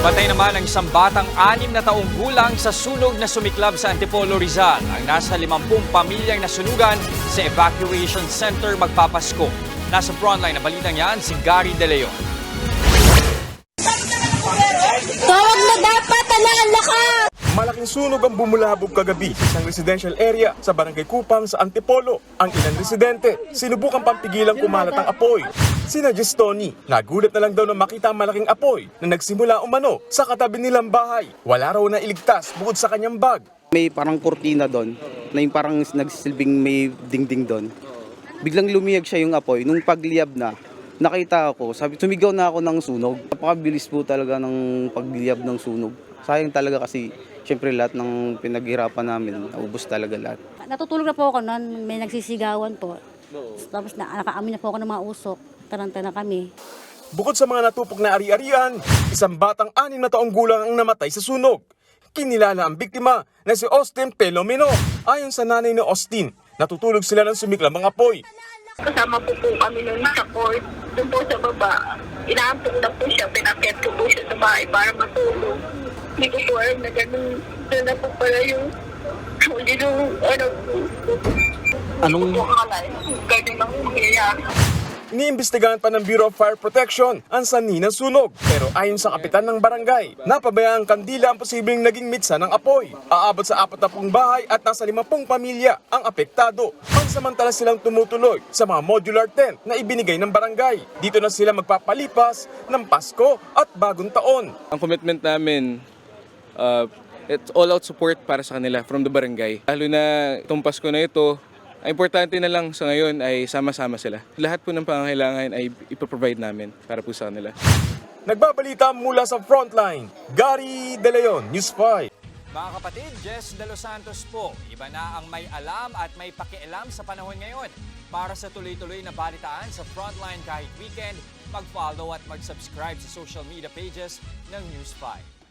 Nabatay naman ang isang batang 6 na taong gulang sa sunog na sumiklab sa Antipolo, Rizal. Ang nasa 50 pamilyang nasunugan sa evacuation center magpapasko. Nasa frontline na balitang yan si Gary De Leon. Tawag na dapat, alaala ka! Malaking sunog ang bumulabog kagabi sa isang residential area sa Barangay Kupang sa Antipolo. Ang ilang residente, sinubukang pampigilang kumalat ang apoy. Sina Gestoni, nagulat na lang daw na makita ang malaking apoy na nagsimula umano sa katabi nilang bahay. Wala raw na iligtas bukod sa kanyang bag. May parang kurtina doon, na yung parang nagsilbing may dingding doon. Biglang lumiyag siya yung apoy. Nung pagliyab na, nakita ako, sumigaw na ako ng sunog. Napakabilis po talaga ng pagliyab ng sunog. Sayang talaga kasi siyempre lahat ng pinaghirapan namin, naubos talaga lahat. Natutulog na po ako noon, may nagsisigawan po. Tapos nakaamin na po ako ng mga usok, taranta na kami. Bukod sa mga natupok na ari-arian, isang batang 6 na taong gulang ang namatay sa sunog. Kinilala ang biktima na si Austin Pelomeno. Ayon sa nanay ni Austin, natutulog sila ng sumiklab ang apoy. Kasama po kami nun sa court, doon po sa baba. Inaampok na po siya, pinakyat ko po siya sa bahay para matulog. Hindi ko po alam na ganun. Doon na po pala yung huli nung Anong- Hindi ko po akalain. Ganun ang mangyayari. Iniimbestigahan pa ng Bureau of Fire Protection ang sanhi ng sunog. Pero ayon sa kapitan ng barangay, napabayaan ang kandila ang posibleng naging mitsa ng apoy. Aabot sa 40 bahay at nasa 50 pamilya ang apektado. Pansamantala silang tumutuloy sa mga modular tent na ibinigay ng barangay. Dito na sila magpapalipas ng Pasko at Bagong Taon. Ang commitment namin, it's all-out support para sa kanila from the barangay. Lalo na itong Pasko na ito, ang importante na lang sa ngayon ay sama-sama sila. Lahat po ng pangangailangan ay ipoprovide namin para po sa kanila. Nagbabalita mula sa Frontline, Gary De Leon, News 5. Mga kapatid, Jess De Los Santos po. Iba na ang may alam at may pakialam sa panahon ngayon. Para sa tuloy-tuloy na balitaan sa Frontline kahit weekend, mag-follow at mag-subscribe sa social media pages ng News 5.